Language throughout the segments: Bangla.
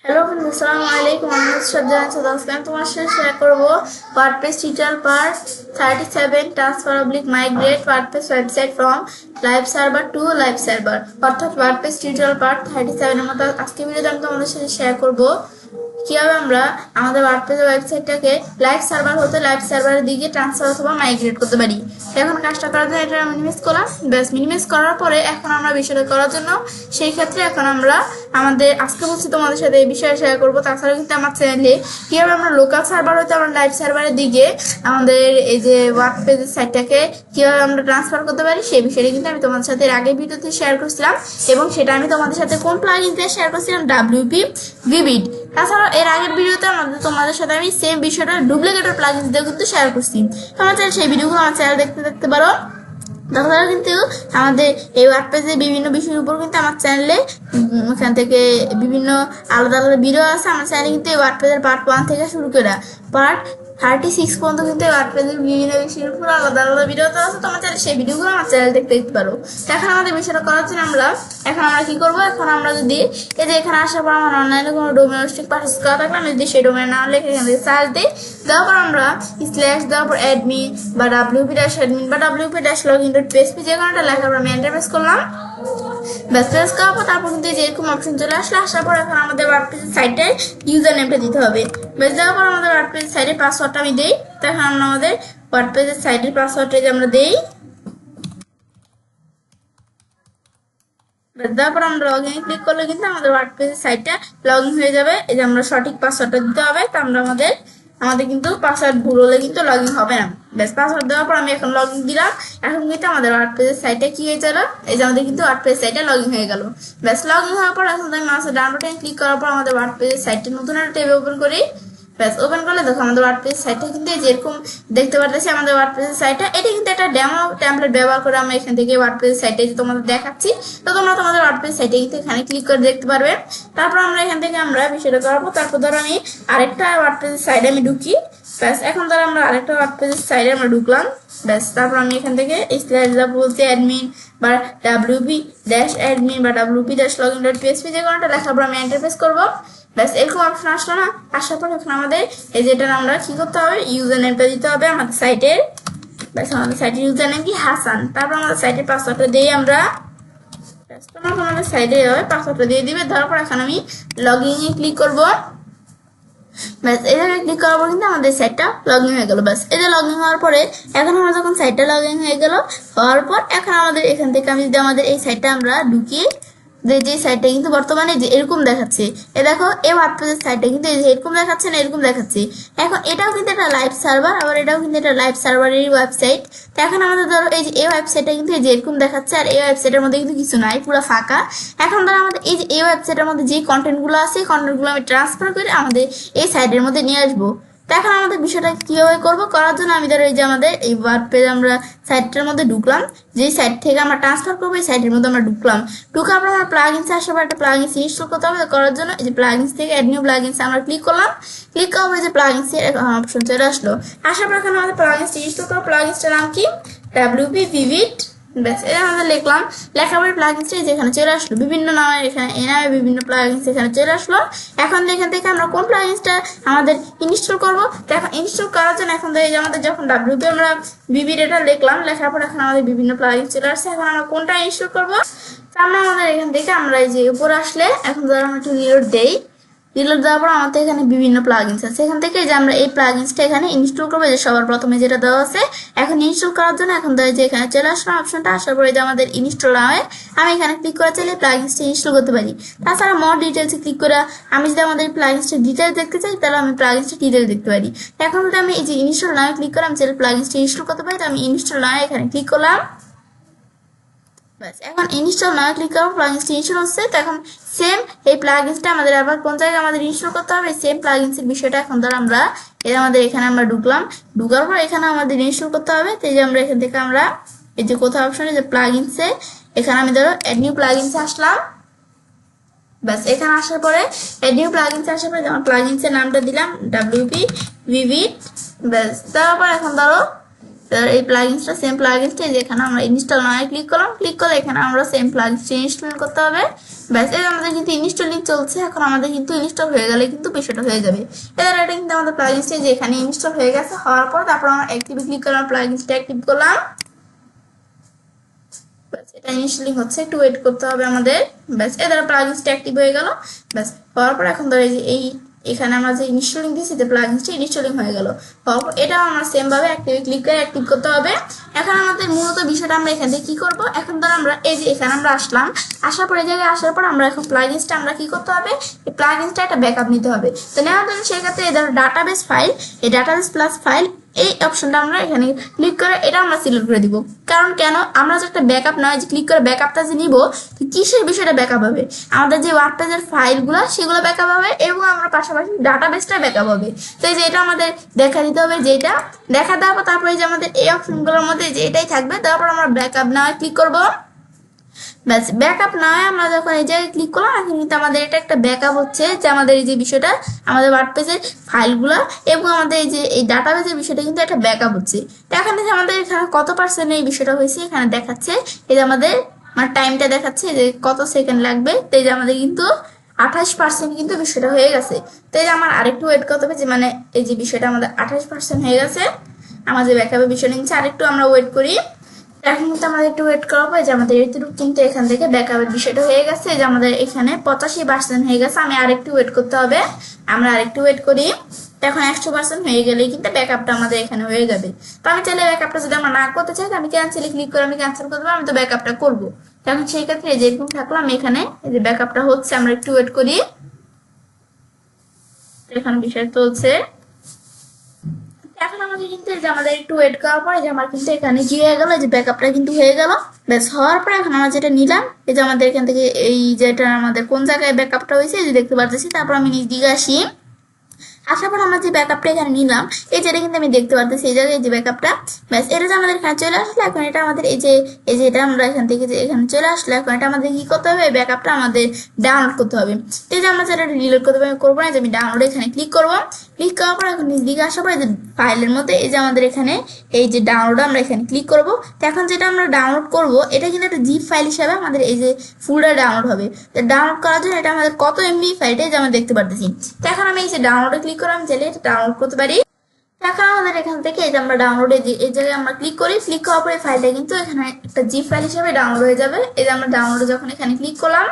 হ্যালো বন্ধু, আসসালামু আলাইকুম। আমি শ্রদ্ধা আজকে আমি তোমার সাথে শেয়ার করবো WordPress tutorial part 37 transfer oblique migrate WordPress website from live server two live server, অর্থাৎ ওয়ার্ডপ্রেস টিউটোরিয়াল পার্ট 37 এর মতো আজকে ভিডিওতে আমি তোমাদের সাথে শেয়ার করবো কিভাবে আমরা আমাদের ওয়ার্ডপ্রেস ওয়েবসাইটটাকে লাইভ সার্ভার হতে লাইভ সার্ভারের দিকে ট্রান্সফার অথবা মাইগ্রেট করতে পারি। এখন কাজটা করার জন্য এটা মিনিমাইজ করলাম। ব্যাস, মিনিমাইজ করার পরে এখন আমরা বিষয়টা করার জন্য সেই ক্ষেত্রে এখন আমরা আমাদের আজকে বলছি তোমাদের সাথে এই বিষয়ে শেয়ার করবো। তাছাড়া কিন্তু আমার চ্যানেলে কিভাবে আমরা লোকাল সার্ভার হতে আমরা লাইভ সার্ভারের দিকে আমাদের এই যে ওয়ার্ডপ্রেসের সাইটটাকে কিভাবে আমরা ট্রান্সফার করতে পারি সেই বিষয়টা কিন্তু আমি তোমাদের সাথে এর আগের ভিডিওতে শেয়ার করছিলাম, এবং সেটা আমি তোমাদের সাথে কোন প্লাগইন দিয়ে শেয়ার করছিলাম, WP Vivid। তাছাড়া এর আগের ভিডিওতে তোমাদের সাথে আমি সেম বিষয়টা ডুপ্লিকেটের প্লাগইন দিয়ে কিন্তু শেয়ার করছি। তোমরা চাইলে সেই ভিডিওগুলো আমার চ্যানেল দেখতে পারো। তাছাড়া কিন্তু আমাদের এই ওয়ার্ডপ্রেসের বিভিন্ন বিষয়ের উপর কিন্তু আমার চ্যানেলে ওখান থেকে বিভিন্ন আলাদা আলাদা ভিডিও আছে। আমার চ্যানেলে কিন্তু এই ওয়ার্ডপ্রেসের পার্ট 1 থেকে শুরু করে পার্ট 36 পর্যন্ত কিন্তু এই ওয়ার্ডপ্রেসের বিভিন্ন বিষয়ের উপর আলাদা আলাদা ভিডিও তো আছে। তোমার চাইলে সেই ভিডিওগুলো আমার চ্যানেল দেখতে পারো। এখন আমাদের বিষয়টা করার জন্য এখন আমরা কি করবো, এখন আমরা যদি এই যে এখানে আসার পর আমার অনলাইনে কোনো ডোমেন হোস্টিং পারচেজ করা থাকলে আমি যদি সেই ডোমেন নাম লিখে এখান থেকে সার্চ দিই, দেওয়ার পর আমরা স্ল্যাশ দেওয়ার পর অ্যাডমিন বা wp-admin বা wp-login.php যে কোনো একটা লেখার পর আমি এন্টার প্রেস করলাম। ব্যাস, প্রেস করার পর তারপর কিন্তু যেরকম অপশন চলে আসার পর এখন আমাদের ওয়ার্ডপ্রেসের সাইটে ইউজার নেমটা দিতে হবে। ব্যাস, দেওয়ার পর আমাদের ওয়ার্ডপ্রেসের সাইটের পাসওয়ার্ডটা আমি দিই। তো এখন আমরা আমাদের ওয়ার্ডপ্রেসের সাইটের পাসওয়ার্ডটা যে আমরা দিই, তারপর আমরা লগ ইন ক্লিক করলে কিন্তু আমাদের ওয়ার্ডপ্রেসের সাইটটা লগ ইন হয়ে যাবে। এই যে আমরা সঠিক পাসওয়ার্ডটা দিতে হবে। তো আমরা আমাদের কিন্তু পাসওয়ার্ড ভুল হলে কিন্তু লগ ইন হবে না। ব্যাস, পাসওয়ার্ড দেওয়ার পর আমি এখন লগ ইন দিলাম। এখন কিন্তু আমাদের ওয়ার্ডপ্রেসের সাইটে কি হয়ে গেল, এই যে আমাদের কিন্তু ওয়ার্ডপ্রেস সাইটে লগ ইন হয়ে গেল। ব্যাস, লগ ইন হওয়ার পর এখন আমি মাউসের ডান বাটনে ক্লিক করার পর আমাদের ওয়ার্ডপ্রেসের সাইটে নতুন একটা ট্যাব ওপেন করি। ব্যাস, ওপেন করলে দেখো আমাদের ওয়ার্ডপ্রেস সাইটটা কিন্তু যেরকম দেখতে পারতেছি আমাদের ওয়ার্ডপ্রেস সাইটটা এটা কিন্তু একটা ডেমো টেমপ্লেট ব্যবহার করে আমরা এখান থেকে ওয়ার্ডপ্রেস সাইটে তোমাদের দেখাচ্ছি। তো তোমরা তোমাদের ওয়ার্ডপ্রেস সাইটে কিন্তু এখানে ক্লিক করে দেখতে পারবে। তারপর আমরা এখান থেকে আমরা বিষয়টা করবো। তারপর ধরো আমি আরেকটা ওয়ার্ডপ্রেস সাইটে আমি ঢুকি। ব্যাস, এখন ধরো আমরা আরেকটা ওয়ার্ডপ্রেস সাইটে আমরা ঢুকলাম। ব্যাস, তারপর আমি এখান থেকে স্ল্যাশ বলতে অ্যাডমিন বা wp-admin বা wp-login.php যে কোনো একটা লেখার পর আমি এন্টার প্রেস করবো। ব্যাস, এরকম অপশন আসলো না। আসার পর এখন আমাদের এই যেটা আমরা কি করতে হবে, ইউজার নেমটা দিতে হবে আমাদের সাইটের। ব্যাস, আমাদের সাইটের ইউজার নেম কি হাসান। তারপর আমাদের সাইটের পাসওয়ার্ডটা দিই আমরা। ব্যাস, তোমরা আমাদের সাইটে পাসওয়ার্ডটা দিয়ে দিবে। দেওয়ার পর এখন আমি লগ ইনে ক্লিক করবো। ব্যাস, এখানে ক্লিক করার পর কিন্তু আমাদের সাইটটা লগ ইন হয়ে গেল। ব্যাস, এই যে লগ ইন হওয়ার পরে এখন আমরা যখন সাইটটা লগ ইন হয়ে গেল হওয়ার পর এখন আমাদের এখান থেকে আমি যদি আমাদের এই সাইটটা আমরা ঢুকি, যে সাইটটা কিন্তু বর্তমানে যে এরকম দেখাচ্ছে, এ দেখো এই ওয়ার্ডপ্রেসের সাইটটা কিন্তু এরকম দেখাচ্ছে না, এরকম দেখাচ্ছে। এখন এটাও কিন্তু একটা লাইভ সার্ভার, আবার এটাও কিন্তু একটা লাইভ সার্ভারেরই ওয়েবসাইট। তো এখন আমাদের ধরো এই যে এই ওয়েবসাইটটা কিন্তু এই যে এরকম দেখাচ্ছে, আর এই ওয়েবসাইটের মধ্যে কিন্তু কিছু নাই, পুরো ফাঁকা। এখন ধরো আমাদের এই যে এই ওয়েবসাইটের মধ্যে যে কন্টেন্টগুলো আছে এই কন্টেন্টগুলো আমি ট্রান্সফার করে আমাদের এই সাইটের মধ্যে নিয়ে আসবো। তো এখন আমাদের বিষয়টা কিভাবে করবো, করার জন্য আমি ধরো এই যে আমাদের এই ওয়ার্ডপ্রেসে আমরা সাইটটার মধ্যে ঢুকলাম, যে সাইট থেকে আমরা ট্রান্সফার করবো এই সাইটের মধ্যে আমরা ঢুকলাম। ঢুকার পর আমরা প্লাগইনসে আসার পর একটা প্লাগইনস ইনস্টল করতে হবে। করার জন্য এই যে প্লাগইনস থেকে অ্যাড নিউ প্লাগইনস আমরা ক্লিক করলাম। ক্লিক করার পর যে প্লাগইনসের অপশন চলে আসলো। আসার পর এখন আমাদের প্লাগইনসটা ইনস্টল করবো। প্লাগইনসটার নাম কি, WP Vivid। ব্যাস, এটা আমরা লিখলাম। লেখার পরে প্লাগইনসটা যেখানে চলে আসলো, বিভিন্ন নামে এখানে এ নামে বিভিন্ন প্লাগইনস এখানে চলে আসলো। এখন এখান থেকে আমরা কোন প্লাগইনসটা আমাদের ইনস্টল করবো। তো এখন ইনস্টল করার জন্য এখন এই যে আমাদের যখন WP আমরা Vivid এটা লিখলাম, লেখার পর এখন আমাদের বিভিন্ন প্লাগইনস চলে আসছে। এখন আমরা কোনটা ইনস্টল করবো, আমরা আমাদের এখান থেকে আমরা এই যে উপরে আসলে এখন ধরো আমরা একটু রিলোড দেই। রিলোড দেওয়ার পর আমাদের এখানে বিভিন্ন প্লাগইনস আছে। এখান থেকে যে আমরা এই প্লাগইনসটা এখানে ইনস্টল করবো, যে সবার প্রথমে যেটা দেওয়া আছে এখন ইনস্টল করার জন্য এখন ধরে যে এখানে চলে আসলাম অপশনটা। আসার পরে যে আমাদের ইনস্টল না হয় আমি এখানে ক্লিক করে চাইলে প্লাগইনসটা ইনস্টল করতে পারি। তাছাড়া মোর ডিটেলসে ক্লিক করে আমি যদি আমাদের প্লাগইনসটা ডিটেলস দেখতে চাই তাহলে আমি প্লাগইনসটা ডিটেলস দেখতে পারি। এখন যদি আমি এই যে ইনস্টল না ক্লিক করে আমি চাইলে প্লাগইনসটা ইনস্টল করতে পারি। তো আমি ইনস্টল না এখানে ক্লিক করলাম। ব্যাস, এখন ইনস্টল না ক্লিক করবো, প্লাগইনসটা ইনস্টল হচ্ছে। তো এখন সেম এই প্লাগইনসটা আমাদের আবার কোন জায়গায় আমাদের ইনস্টল করতে হবে, সেম প্লাগইনসের বিষয়টা এখন ধর আমরা আমাদের এখানে আমরা ঢুকলাম। ঢুকার পর এখানে আমাদের ইনস্টল করতে হবে। তো এই যে আমরা এখান থেকে আমরা এই যে কোথাও অপশনে যে প্লাগইনসে এখানে আমি ধরো অ্যাড নিউ প্লাগইনসে আসলাম। ব্যাস, এখানে আসার পরে অ্যাড নিউ প্লাগইনসে আসার পরে যেমন প্লাগইনসের নামটা দিলাম WP Vivid। ব্যাস, তারপর এখন ধরো এই প্লাগইনসটা সেম প্লাগইনসটা যেখানে আমরা ইনস্টল নয় ক্লিক করলাম, ক্লিক করে এখানে আমরা সেম প্লাগইনসটা ইনস্টল করতে হবে। ব্যাস এই আমাদের কিন্তু ইনস্টলিং চলছে, এখন আমাদের কিন্তু ইনস্টল হয়ে গেলে কিন্তু বিষয়টা হয়ে যাবে। এবার এটা কিন্তু আমাদের প্লাগইনসটা যে এখানে ইনস্টল হয়ে গেছে, হওয়ার পর তারপর আমরা অ্যাক্টিভে ক্লিক করলাম, প্লাগইনসটা অ্যাক্টিভ করলাম। ব্যাস এটা ইনস্টলিং হচ্ছে, একটু ওয়েট করতে হবে আমাদের। ব্যাস এর দ্বারা প্লাগইনসটা অ্যাক্টিভ হয়ে গেল। ব্যাস হওয়ার পর এখন ধরে এই এখানে আমরা যে ইনস্টলিং দিয়েছি যে প্লাগইনসটা ইনস্টলিং হয়ে গেল। এটা আমরা সেম ভাবে অ্যাক্টিভে ক্লিক করে অ্যাক্টিভ করতে হবে। এখন আমাদের মূলত বিষয়টা আমরা এখান থেকে কি করব, এখন ধর আমরা এই যে এখানে আমরা আসলাম, আসার পর এই জায়গায় আসার পর আমরা এখন প্লাগইনসটা আমরা কি করতে হবে, এই প্লাগইনসটা একটা ব্যাকআপ নিতে হবে। তো নেওয়ার জন্য সেক্ষেত্রে এই ধরো ডাটাবেস ফাইল, এই ডাটাবেস প্লাস ফাইল এই অপশনটা আমরা এখানে ক্লিক করে এটা আমরা সিলেক্ট করে দিব। কারণ কেন, আমরা যে একটা ব্যাকআপ নয় যে ক্লিক করে ব্যাকআপটা যে নিব, তো কিসের বিষয়টা ব্যাকআপ হবে, আমাদের যে ওয়ার্ডপ্রেসের ফাইলগুলো সেগুলো ব্যাকআপ হবে এবং আমরা পাশাপাশি ডাটাবেসটা ব্যাকআপ হবে। তো এই যে এটা আমাদের দেখা দিতে হবে, যেটা দেখা দেওয়ার পর তারপরে যে আমাদের এই অপশনগুলোর মধ্যে যে এটাই থাকবে, তারপর আমরা ব্যাকআপ নেওয়ায় ক্লিক করব। ব্যাস ব্যাকআপ না হয় আমরা যখন এই জায়গায় ক্লিক করলাম, এখন কিন্তু আমাদের এটা একটা ব্যাকআপ হচ্ছে যে আমাদের এই যে বিষয়টা আমাদের ওয়ার্ডপ্রেসের ফাইলগুলো এবং আমাদের এই যে এই ডাটাবেসের বিষয়টা কিন্তু একটা ব্যাকআপ হচ্ছে। তো এখন থেকে আমাদের এখানে কত পার্সেন্ট এই বিষয়টা হয়েছে এখানে দেখাচ্ছে, এই যে আমাদের মানে টাইমটা দেখাচ্ছে যে কত সেকেন্ড লাগবে। তো এই যে আমাদের কিন্তু 28% কিন্তু বিষয়টা হয়ে গেছে। তো এই যে আমার আরেকটু ওয়েট করতে হবে, যে মানে এই যে বিষয়টা আমাদের 28% হয়ে গেছে, আমার যে ব্যাকআপের বিষয়টা নিচ্ছে আরেকটু আমরা ওয়েট করি। এখন কিন্তু আমাদের একটু ওয়েট করা হবে, যে আমাদের এইটুকু কিন্তু এখান থেকে ব্যাকআপের বিষয়টা হয়ে গেছে, যে আমাদের এখানে 85% হয়ে গেছে। আমি আরেকটু ওয়েট করতে হবে, আমরা আরেকটু ওয়েট করি। এখন 100% হয়ে গেলেই কিন্তু ব্যাকআপটা আমাদের এখানে হয়ে যাবে। তো আমি চাইলে ব্যাকআপটা যদি আমরা না করতে চাই, আমি ক্যান্সেলে ক্লিক করে আমি ক্যান্সেল করতে পারবো, আমি তো ব্যাকআপটা করবো। এখন সেই ক্ষেত্রে এই যে এরকম থাকলাম এখানে, এই যে ব্যাকআপটা হচ্ছে, আমরা একটু ওয়েট করি। এখানে বিষয় চলছে। এখন আমাদের কিন্তু যে আমাদের একটু ওয়েট করার পরে যে আমার কিন্তু এখানে কি হয়ে গেল, যে ব্যাকআপটা কিন্তু হয়ে গেল। ব্যাস হওয়ার পরে এখন আমরা যেটা নিলাম, এই যে আমাদের এখান থেকে এই যেটা আমাদের কোন জায়গায় ব্যাকআপটা হয়েছে যে দেখতে পারতেছি, তারপর আমি নিজ দিকে আসি। আসার পর আমরা যে ব্যাকআপটা এখানে নিলাম, এই যেটা কিন্তু আমি দেখতে পারতেছি এই জায়গায় যে ব্যাকআপটা, ব্যাস এটা যে আমাদের এখানে চলে আসলো। এখন এটা আমাদের এই যে এটা আমরা এখান থেকে যে এখানে চলে আসলো, এখন এটা আমাদের কি করতে হবে, ব্যাকআপটা আমাদের ডাউনলোড করতে হবে। এই যে আমরা যেটা ডিলিট করতে হবে করবো না, যে আমি ডাউনলোড এখানে ক্লিক করবো। ক্লিক করার পর এখন নিজ দিকে আসার পর যে ফাইলের মধ্যে এই যে আমাদের এখানে এই যে ডাউনলোড আমরা এখানে ক্লিক করব। তো এখন যেটা আমরা ডাউনলোড করব এটা কিন্তু একটা জিপ ফাইল হিসাবে আমাদের এই যে ফুলটা ডাউনলোড হবে। তো ডাউনলোড করার জন্য এটা আমাদের কত এমবি ফাইলটা যে আমরা দেখতে পারতেছি। তো এখন আমি এই যে ডাউনলোডে ক্লিক করে আমি চাইলে এটা ডাউনলোড করতে পারি। এখন আমাদের এখান থেকে এই যে আমরা ডাউনলোডে এই জায়গায় আমরা ক্লিক করি, ক্লিক করার পরে ফাইলটা কিন্তু এখানে একটা জিপ ফাইল হিসেবে ডাউনলোড হয়ে যাবে। এই যে আমরা ডাউনলোডে যখন এখানে ক্লিক করলাম,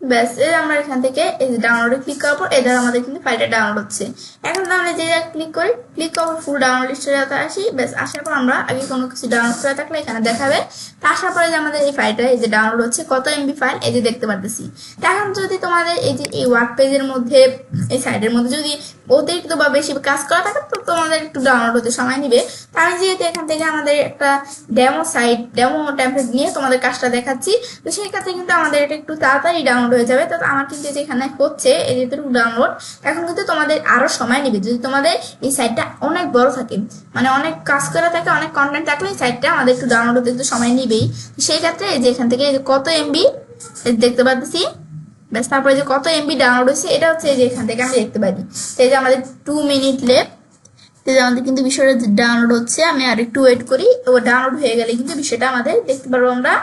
ব্যাস এই আমরা এখান থেকে এই যে ডাউনলোডে ক্লিক করার পর এদের আমাদের কিন্তু ফাইলটা ডাউনলোড হচ্ছে। এখন আমরা যে জায়গায় ক্লিক করি, ক্লিক করার ফুল ডাউনলোড লিস্টে আসি। ব্যাস আসার পর আমরা আগে কোনো কিছু ডাউনলোড করে থাকলে এখানে দেখাবে। তা আসার পরে যে আমাদের এই ফাইলটা এই যে ডাউনলোড হচ্ছে, কত এমবি ফাইল এই যে দেখতে পারতেছি। এখন যদি তোমাদের এই যে এই ওয়ার্ড পেজের মধ্যে এই সাইডের মধ্যে যদি অতিরিক্ত বা বেশি কাজ করা থাকে, তো তোমাদের একটু ডাউনলোড হতে সময় নিবে। তা আমি যেহেতু এখান থেকে আমাদের একটা ডেমো টেমপ্লেট নিয়ে তোমাদের কাজটা দেখাচ্ছি, তো সেই ক্ষেত্রে কিন্তু আমাদের এটা একটু তাড়াতাড়ি ডাউনলোড হয়ে যাবে। তো আমার কিন্তু যেখানে হচ্ছে এই যেটুকু ডাউনলোড, এখন কিন্তু তোমাদের আরো সময় নেবে। যদি তোমাদের এই সাইটটা অনেক বড় থাকে, মানে অনেক কাজ করা থাকে, অনেক কন্টেন্ট থাকলে এই সাইটটা আমাদের একটু ডাউনলোড হতে একটু সময় নিবেই। সেই ক্ষেত্রে এই যে এখান থেকে কত এমবি দেখতে পাচ্ছি, ব্যাস তারপরে যে কত এমবি ডাউনলোড হয়েছে এটা হচ্ছে এই যে এখান থেকে আমি দেখতে পারি। এই যে আমাদের 2 মিনিট লেফট, আমাদের কিন্তু বিষয়টা ডাউনলোড হচ্ছে। আমি আর একটু ওয়েট করি, ও ডাউনলোড হয়ে গেলে কিন্তু বিষয়টা আমাদের দেখতে পারবো আমরা।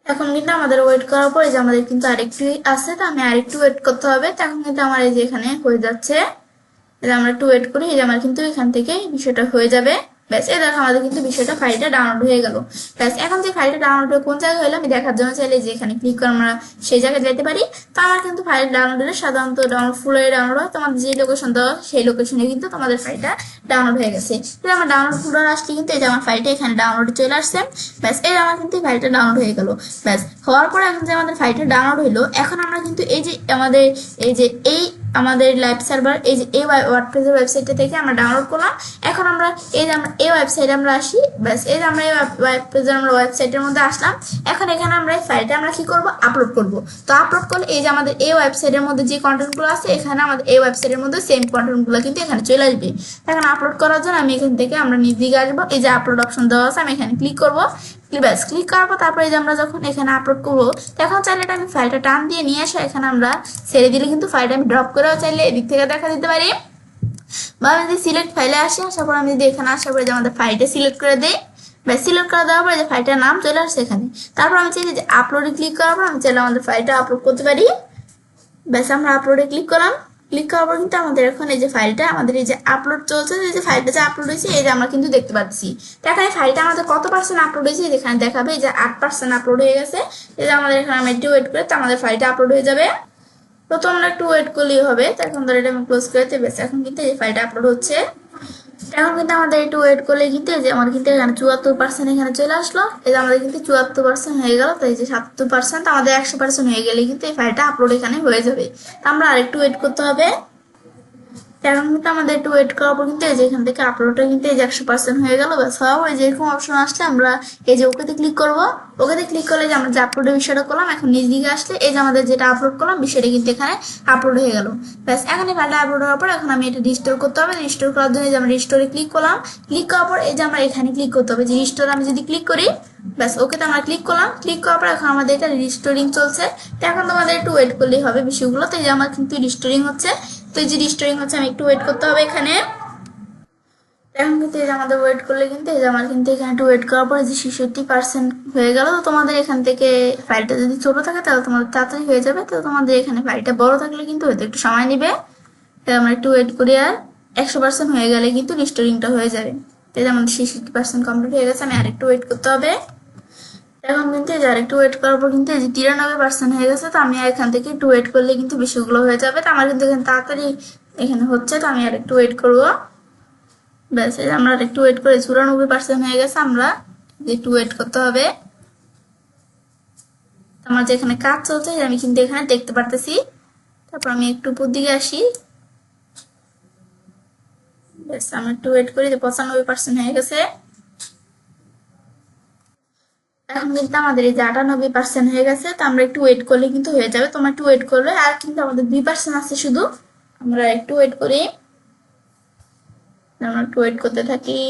এখন কিন্তু আমাদের ওয়েট করার পরে যে আমাদের কিন্তু আরেকটু আছে, তো আমি আরেকটু ওয়েট করতে হবে। তখন কিন্তু আমার এই যে এখানে হয়ে যাচ্ছে, আমরা একটু ওয়েট করি, এই যে আমার কিন্তু এখান থেকে বিষয়টা হয়ে যাবে। ব্যাস এই দেখো আমাদের কিন্তু বিষয়টা ফাইলটা ডাউনলোড হয়ে গেল। ব্যাস এখন যে ফাইলটা ডাউনলোড হয়ে কোন জায়গায় হলো আমি দেখার জন্য চাইলে যে এখানে ক্লিক করে আমরা সেই জায়গায় যেতে পারি। তো আমার কিন্তু ফাইল ডাউনলোড হলে সাধারণত ডাউনলোড ফুল হয়ে ডাউনলোড হয়, তোমাদের যে লোকেশন দেওয়া সেই লোকেশনে কিন্তু তোমাদের ফাইলটা ডাউনলোড হয়ে গেছে। আমার ডাউনলোড ফুল আসলে কিন্তু এই যে আমার ফাইলটা এখানে ডাউনলোড চলে আসছে। ব্যাস এই আমার কিন্তু ফাইলটা ডাউনলোড হয়ে গেল। ব্যাস হওয়ার পরে এখন যে আমাদের ফাইলটা ডাউনলোড হলো, এখন আমরা কিন্তু এই যে আমাদের আমাদের লাইভ সার্ভার এই যে এই ওয়ার্ডপ্রেসের ওয়েবসাইটটা থেকে আমরা ডাউনলোড করলাম। এখন আমরা এই যে আমরা এই ওয়েবসাইটে আমরা আসি, ব্যাস এই যে আমরা এই ওয়ার্ডপ্রেসের আমরা ওয়েবসাইটের মধ্যে আসলাম। এখন এখানে আমরা এই ফাইলটা আমরা কি করব, আপলোড করব। তো আপলোড করলে এই যে আমাদের এই ওয়েবসাইটের মধ্যে যে কন্টেন্টগুলো আছে, এখানে আমাদের এই ওয়েবসাইটের মধ্যে সেম কন্টেন্টগুলো কিন্তু এখানে চলে আসবে। এখন আপলোড করার জন্য আমি এখান থেকে আমরা নিজ দিকে আসবো, এই যে আপলোড অপশন দেওয়া আছে, আমি এখানে ক্লিক করব। ব্যাস ক্লিক করার পর তারপরে যে আমরা যখন এখানে আপলোড করবো, তখন চাইলে এটা আমি ফাইলটা টান দিয়ে নিয়ে আসা এখানে আমরা ছেড়ে দিলে কিন্তু ফাইলটা আমি ড্রপ করেও চাইলে এদিক থেকে দেখা দিতে পারি। বা আমি যদি সিলেক্ট ফাইলে আসি, আসার পর আমি যদি এখানে আসার পরে যে আমাদের ফাইলটা সিলেক্ট করে দিই, বা সিলেক্ট করে দেওয়ার পরে যে ফাইলটার নাম চলে আসছে এখানে, তারপর আমি চাইছি যে আপলোডে ক্লিক করার পর আমি চাইলে আমাদের ফাইলটা আপলোড করতে পারি। ব্যাস আমরা আপলোডে ক্লিক করলাম, ক্লিক করার পর কিন্তু আমাদের এখন এই যে ফাইলটা আমাদের এই যে আপলোড চলছে, এই যে ফাইলটা যে আপলোড হয়েছে এই যে আমরা কিন্তু দেখতে পাচ্ছি। তো এখানে ফাইলটা আমাদের কত পার্সেন্ট আপলোড হয়েছে এখানে দেখাবে, এই যে 8% আপলোড হয়ে গেছে। এই যে আমাদের এখানে আমি একটু ওয়েট করে তো আমাদের ফাইলটা আপলোড হয়ে যাবে। তো তোমরা একটু ওয়েট করলেই হবে। তো এখন ধরে এটা আমি ক্লোজ করে দিতে, বেশ এখন কিন্তু এই ফাইলটা আপলোড হচ্ছে। এখন কিন্তু আমাদের একটু ওয়েট করলে কিন্তু এই যে আমার কিন্তু এখানে 74% এখানে চলে আসলো। এই যে আমাদের কিন্তু 74% হয়ে গেল। তো এই যে 70% আমাদের 100% হয়ে গেলে কিন্তু এই ফাইলটা আপলোড এখানে হয়ে যাবে। তো আমরা আরেকটু ওয়েট করতে হবে। এখন কিন্তু আমাদের একটু ওয়েট করার পর কিন্তু এই যে এখান থেকে আপলোডটা কিন্তু এই যে 100% হয়ে গেল। ব্যাস হওয়া এই যে এরকম অপশন আসলে আমরা এই যে ওকেতে ক্লিক করব। ওকেতে ক্লিক করলে যে আমরা যে আপলোডের বিষয়টা করলাম, এখন নিচ দিকে আসলে এই যে আমাদের যেটা আপলোড করলাম বিষয়টা কিন্তু এখানে আপলোড হয়ে গেল। ব্যাস এখন এই ফাইলটা আপলোড হওয়ার পর এখন আমি এটা রিস্টোর করতে হবে। রিস্টোর করার জন্য যে আমরা রিস্টোরে ক্লিক করলাম, ক্লিক করার পর এই যে আমরা এখানে ক্লিক করতে হবে, যে রিস্টোর আমি যদি ক্লিক করি, ব্যাস ওকেতে আমরা ক্লিক করলাম। ক্লিক করার পর এখন আমাদের এটা রিস্টোরিং চলছে। তো এখন তোমাদের একটু ওয়েট করলেই হবে বিষয়গুলো। তো এই যে আমার কিন্তু রিস্টোরিং হচ্ছে। তো এই যে রিস্টোরিং হচ্ছে, আমি একটু ওয়েট করতে হবে এখানে। এখন কিন্তু এই যে আমাদের ওয়েট করলে কিন্তু এই যে আমার কিন্তু এখানে একটু ওয়েট করার পরে যে 66% হয়ে গেল। তো তোমাদের এখান থেকে ফাইলটা যদি ছোট থাকে তাহলে তোমাদের তাড়াতাড়ি হয়ে যাবে। তো তোমাদের এখানে ফাইলটা বড় থাকলে কিন্তু হয়তো একটু সময় নেবে। তো আমরা একটু ওয়েট করি, আর 100% হয়ে গেলে কিন্তু রিস্টোরিংটা হয়ে যাবে। তো এই যে আমাদের 66% কমপ্লিট হয়ে গেছে, আমি আরেকটু ওয়েট করতে হবে। এখন কিন্তু এই যে আরেকটু ওয়েট করার পর কিন্তু এই যে 93% হয়ে গেছে। তো আমি এখান থেকে একটু ওয়েট করলে কিন্তু বিষয়গুলো হয়ে যাবে। তো আমার কিন্তু এখানে তাড়াতাড়ি এখানে হচ্ছে। তো আমি আরেকটু ওয়েট করবো। ব্যাস এই যে আমরা একটু ওয়েট করে 94% হয়ে গেছে, আমরা একটু ওয়েট করতে হবে। আমার যেখানে কাজ চলছে আমি কিন্তু এখানে দেখতে পারতেছি। তারপর আমি একটু উপর দিকে আসি। ব্যাস আমরা একটু ওয়েট করি, যে 95% হয়ে গেছে। এখন কিন্তু আমাদের এই যে 98% হয়ে গেছে। তো আমরা একটু ওয়েট করলে কিন্তু হয়ে যাবে। তোমরা একটু ওয়েট করবে, আর কিন্তু আমাদের 2% আছে শুধু। আমরা একটু ওয়েট করি, আমরা একটু ওয়েট করতে থাকি।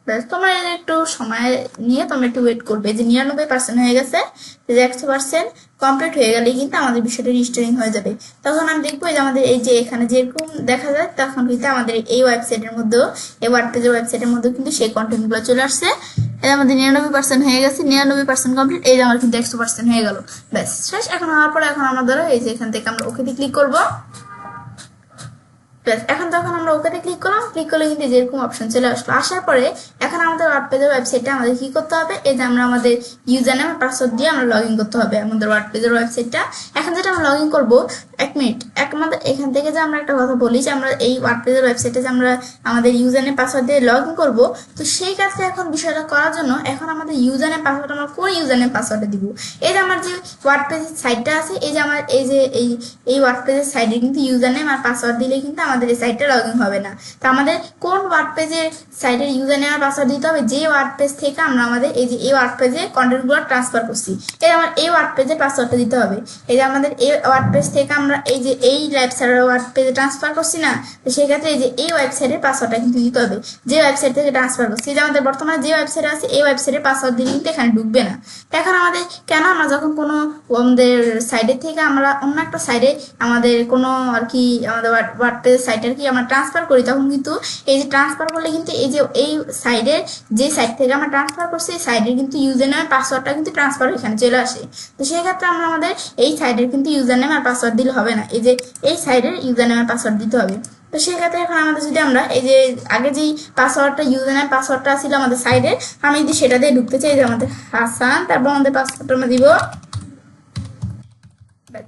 ব্যাস তোমরা একটু সময় নিয়ে তোমরা একটু ওয়েট করবে। যে 99% হয়ে গেছে, যে 100% কমপ্লিট হয়ে গেলে কিন্তু আমাদের বিষয়টা রিস্টোরিং হয়ে যাবে। তখন আমি দেখবো যে আমাদের এই যে এখানে যেরকম দেখা যায়, তখন কিন্তু আমাদের এই ওয়েবসাইটের মধ্যেও, এই ওয়ার্ডপেজের ওয়েবসাইটের মধ্যেও কিন্তু সেই কন্টেন্টগুলো চলে আসছে। এই আমাদের 99% হয়ে গেছে, 99% কমপ্লিট। এই যে আমার কিন্তু 100% হয়ে গেল। ব্যাস শেষ। এখন হওয়ার পরে এখন আমরা ধরো এই যে এখান থেকে আমরা ওকেতে ক্লিক করবো। এখন যখন আমরা ওকেতে ক্লিক করলাম, ক্লিক করলে কিন্তু যেরকম অপশন চলে আসলো। আসার পরে এখন আমাদের ওয়ার্ডপেজের ওয়েবসাইটটা আমাদের কি করতে হবে, এই যে আমরা আমাদের ইউজার নেম পাসওয়ার্ড দিয়ে আমরা লগ ইন করতে হবে আমাদের ওয়ার্ডপেজের ওয়েবসাইটটা। এখন যেটা আমরা লগ ইন করবো, 1 মিনিট আমাদের এখান থেকে যে আমরা একটা কথা বলি, যে আমরা এই ওয়ার্ডপেজের ওয়েবসাইটে যে আমরা আমাদের ইউজার নেম পাসওয়ার্ড দিয়ে লগ ইন করবো, তো সেই কাজটা এখন বিষয়টা করার জন্য এখন আমাদের ইউজার নেম পাসওয়ার্ড আমরা কোন ইউজার নেম পাসওয়ার্ডে দিব। এই যে আমার যে ওয়ার্ডপেজের সাইটটা আছে, এই যে আমার এই যে এই ওয়ার্ডপেজের সাইডে কিন্তু ইউজার নেম আর পাসওয়ার্ড দিলে কিন্তু আমাদের এই সাইটটা লগ ইন হবে না। তো আমাদের কোন ওয়ার্ডপেজের সাইটের ইউজার নেম আর পাসওয়ার্ড দিতে হবে, যে ওয়ার্ডপেজ থেকে আমরা আমাদের এই যে এই ওয়ার্ডপেজে কন্টেন্টগুলো ট্রান্সফার করছি, এই আমার এই ওয়ার্ডপেজের পাসওয়ার্ডটা দিতে হবে। এই যে আমাদের এই ওয়ার্ডপেজ থেকে আমরা এই যে এই লাইভ সার্ভার ওয়ার্ডপেজে ট্রান্সফার করছি না, তো সেক্ষেত্রে এই যে এই ওয়েবসাইটের পাসওয়ার্ডটা কিন্তু দিতে হবে, যে ওয়েবসাইট থেকে ট্রান্সফার করছি। যে আমাদের বর্তমানে যে ওয়েবসাইট আছে এই ওয়েবসাইটের পাসওয়ার্ড দিলে কিন্তু এখানে ঢুকবে না। এখন আমাদের কেন, আমরা যখন কোনো আমাদের সাইডের থেকে আমরা অন্য একটা সাইডে আমাদের কোনো আর কি আমাদের ওয়ার্ডপেজ সাইটের কি আমরা ট্রান্সফার করি, তখন কিন্তু এই যে ট্রান্সফার করলে কিন্তু এই যে এই সাইডের যে সাইট থেকে আমরা ট্রান্সফার করছি এই সাইডের কিন্তু ইউজার নেম পাসওয়ার্ডটা কিন্তু ট্রান্সফার এখানে চলে আসে। তো সেই ক্ষেত্রে আমরা আমাদের এই সাইডের কিন্তু ইউজার নেম আর পাসওয়ার্ড দিলে হবে না, এই যে এই সাইডের ইউজার নেম আর পাসওয়ার্ড দিতে হবে। তো সেই ক্ষেত্রে এখন আমাদের যদি আমরা এই যে আগে যেই পাসওয়ার্ডটা ইউজার নেম পাসওয়ার্ডটা ছিল আমাদের সাইডের, আমি যদি সেটা দিয়ে ঢুকতে চাই, যে আমাদের হাসান, তারপর আমাদের পাসওয়ার্ডটা আমরা দিব।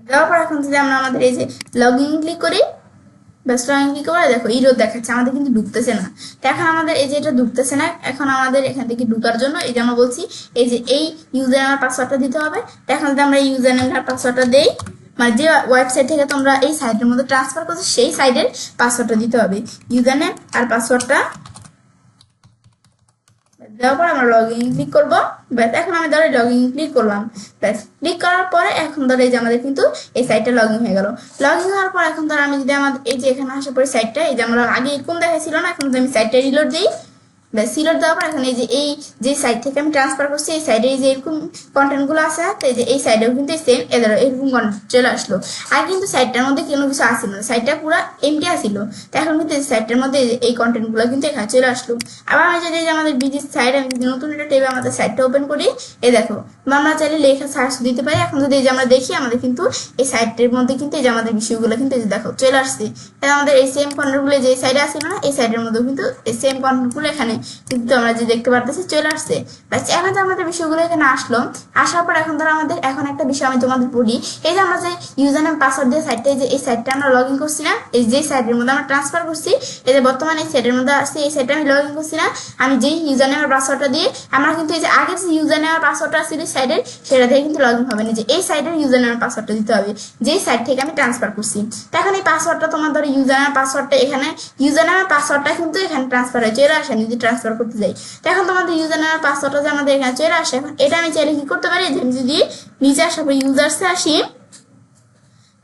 দেওয়ার পর এখন যদি আমরা আমাদের এই যে লগ ইন ক্লিক করি, ব্যাস লগ ইন ক্লিক করে দেখো ইরোর দেখাচ্ছে, আমাদের কিন্তু ঢুকতেছে না। তো এখন আমাদের এই যে এটা ঢুকতেছে না, এখন আমাদের এখান থেকে ঢুকার জন্য এই যে আমরা বলছি এই যে এই ইউজার নেম আর পাসওয়ার্ডটা দিতে হবে। তো এখন যদি আমরা ইউজার নেম আর পাসওয়ার্ডটা দেই, মানে যে ওয়েবসাইট থেকে তোমরা এই সাইটের মধ্যে ট্রান্সফার করছো সেই সাইটের পাসওয়ার্ডটা দিতে হবে, ইউজার নেম আর পাসওয়ার্ডটা দেওয়ার পর আমরা লগ ইন ক্লিক করবো। ব্যাস এখন আমি ধরো লগ ইন ক্লিক করলাম। ব্যাস ক্লিক করার পরে এখন ধরো এই যে আমাদের কিন্তু এই সাইটটা লগ ইন হয়ে গেল। লগ ইন হওয়ার পর এখন ধরো আমি যদি আমাদের এই যে এখানে আসার পরে সাইটটা এই যে আমরা আগে এরকম দেখাইছিল না, এখন যদি আমি সাইটটা রিলোড দিই, ব্যাস সিলেক্ট দেওয়ার পর এখানে এই যে সাইড থেকে আমি ট্রান্সফার করছি এই সাইডে যে এরকম কন্টেন্টগুলো আছে তো এই যে এই সাইডেও কিন্তু সেম এরকম কন্টেন্ট চলে আসলো। আর কিন্তু সাইডটার মধ্যে কোনো কিছু আসছিল না, সাইডটা পুরো এমটি আসছিল। তো এখন কিন্তু এই সাইডটার মধ্যে এই কন্টেন্টগুলো কিন্তু এখানে চলে আসলো। আবার আমি যদি আমাদের বিজির সাইড আমি যদি নতুন একটা টেবে আমাদের সাইডটা ওপেন করি, এই দেখো আমরা চাইলে লেখা সার্চ দিতে পারি। এখন যদি এই যে আমরা দেখি আমাদের কিন্তু এই সাইডটার মধ্যে কিন্তু এই যে আমাদের বিষয়গুলো কিন্তু এই যে দেখো চলে আসছে। আমাদের এই সেম কন্টেন্টগুলো যে সাইডে আসছিল না এই সাইডের মধ্যেও কিন্তু এই সেম কন্টেন্টগুলো এখানে কিন্তু আমরা যে দেখতে পারতেছি চলে আসছে। বাস এখন যে আমাদের বিষয়গুলো এখানে আসলো, আসার পর এখন ধরো আমাদের এখন একটা বিষয় আমি তোমাদের বলি, এই যে আমরা যে ইউজার নেম পাসওয়ার্ড দিয়ে সাইডটা যে এই সাইডটা আমরা লগ ইন করছি না, এই যে সাইডের মধ্যে আমরা ট্রান্সফার করছি, এই যে বর্তমানে এই সাইডের মধ্যে আসছে এই সাইডটা আমি লগ ইন করছি না, আমি যেই ইউজার নেম পাসওয়ার্ডটা দিয়ে আমরা কিন্তু এই যে আগের যে ইউজার নেম পাসওয়ার্ডটা আসছিল সাইডের সেটা দিয়ে কিন্তু লগ ইন হবে না, যে এই সাইডের ইউজার নেম পাসওয়ার্ডটা দিতে হবে যেই সাইড থেকে আমি ট্রান্সফার করছি। তো এখন এই পাসওয়ার্ডটা তোমার ধরো ইউজার নেম পাসওয়ার্ডটা এখানে ইউজার নেমের পাসওয়ার্ডটা কিন্তু এখানে ট্রান্সফার হয়ে চলে আসে যদি ট্রান্সফার করতে যাই। তো এখন তোমাদের ইউজার নেমের পাসওয়ার্ডটা যে আমাদের এখানে চলে আসে, এখন এটা আমি চাইলে কি করতে পারি, আমি যদি নিচে আসার পর ইউজার্সে আসি,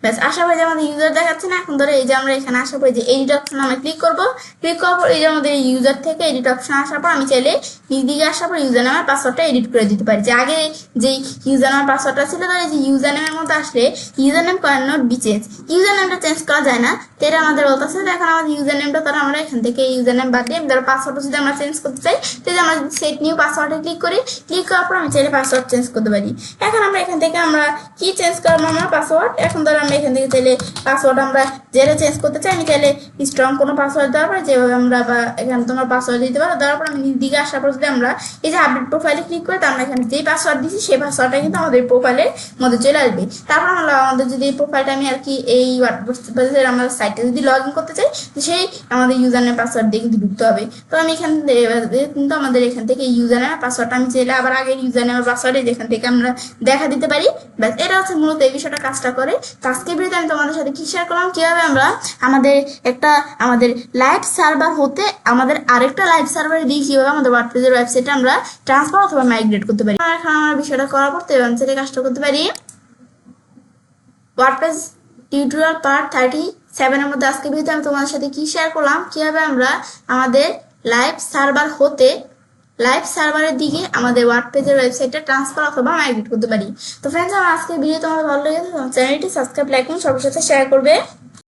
ব্যাস আশা করি যে আমাদের ইউজার দেখাচ্ছে না। এখন ধরো এই যে আমরা এখানে আসার পর যে এডিট অপশন আমরা ক্লিক করবো, ক্লিক করার পর এই যে আমাদের ইউজার থেকে এডিট অপশন আসার পর আমি চাইলে নিচ দিকে আসার পর ইউজার নামের পাসওয়ার্ডটা এডিট করে দিতে পারি। যে আগে যেই ইউজার নামের পাসওয়ার্ডটা ছিল ধরো এই যে ইউজার নেমের মধ্যে আসলে user name can not be change, user নেমটা চেঞ্জ করা যায় না। তো এটা আমাদের বলতেছে এখন আমাদের ইউজার নেমটা ধরো আমরা এখান থেকে ইউজার নেম বাদ দিয়ে ধরো পাসওয়ার্ডটা যদি আমরা চেঞ্জ করতে চাই তো আমরা সেট নিউ পাসওয়ার্ডে ক্লিক করি, ক্লিক করার পর আমি চাইলে পাসওয়ার্ড চেঞ্জ করতে পারি। এখন আমরা এখান থেকে আমরা কি চেঞ্জ করবো আমরা পাসওয়ার্ড, এখন ধরো আমরা এখান থেকে চাইলে পাসওয়ার্ড আমরা যেটা চেঞ্জ করতে চাই আমি চাইলে স্ট্রং কোনো পাসওয়ার্ড দেওয়ার পর যেভাবে আমরা বা এখানে তোমার পাসওয়ার্ড দিতে পারো, দেওয়ার পর আমি দিকে আসার পর যদি আমরা এই যে আপডেট প্রোফাইলে ক্লিক করি তো আমরা এখানে যেই পাসওয়ার্ড দিচ্ছি সেই পাসওয়ার্ডটা কিন্তু আমাদের প্রোফাইলের মধ্যে চলে আসবে। তারপর আমরা আমাদের যদি এই প্রোফাইলটা আমি আর কি এই ওয়ার্ডপ্রেসের আমরা সাইটে যদি লগ ইন করতে চাই তো সেই আমাদের ইউজার নেম পাসওয়ার্ড দিয়ে কিন্তু ঢুকতে হবে। তো আমি এখান কিন্তু আমাদের এখান থেকে ইউজার নেম পাসওয়ার্ডটা আমি চাইলে আবার আগের ইউজার নেম পাসওয়ার্ডে যেখান থেকে আমরা দেখা দিতে পারি। ব্যাস এটা হচ্ছে মূলত এই বিষয়টা কাজটা করে। তো আজকের ভিডিওতে আমি তোমাদের সাথে কি শেয়ার করলাম কিভাবে আমরা আমাদের লাইভ সার্ভার হতে আমাদের আরেকটা লাইভ সার্ভারে দিয়ে কিভাবে আমাদের ওয়ার্ডপ্রেসের ওয়েবসাইটে আমরা ট্রান্সফার অথবা মাইগ্রেট করতে পারি। এখন আমরা বিষয়টা করার পর ওয়েবসাইটে কাজটা করতে পারি। ওয়ার্ডপ্রেস টিউটোরিয়াল পার্ট 37 এর মধ্যে আজকের ভিডিওতে আমি তোমাদের সাথে কি শেয়ার করলাম কিভাবে আমরা আমাদের লাইভ সার্ভার হতে লাইভ সার্ভারের দিকে আমাদের ওয়ার্ডপ্রেসের ওয়েবসাইটে ট্রান্সফার অথবা মাইগ্রেট করতে পারি। তো ফ্রেন্ডস আমার আজকের ভিডিও তোমাদের ভালো লেগেছে চ্যানেলটি সাবস্ক্রাইব লাইক এবং সবার সাথে শেয়ার করবে।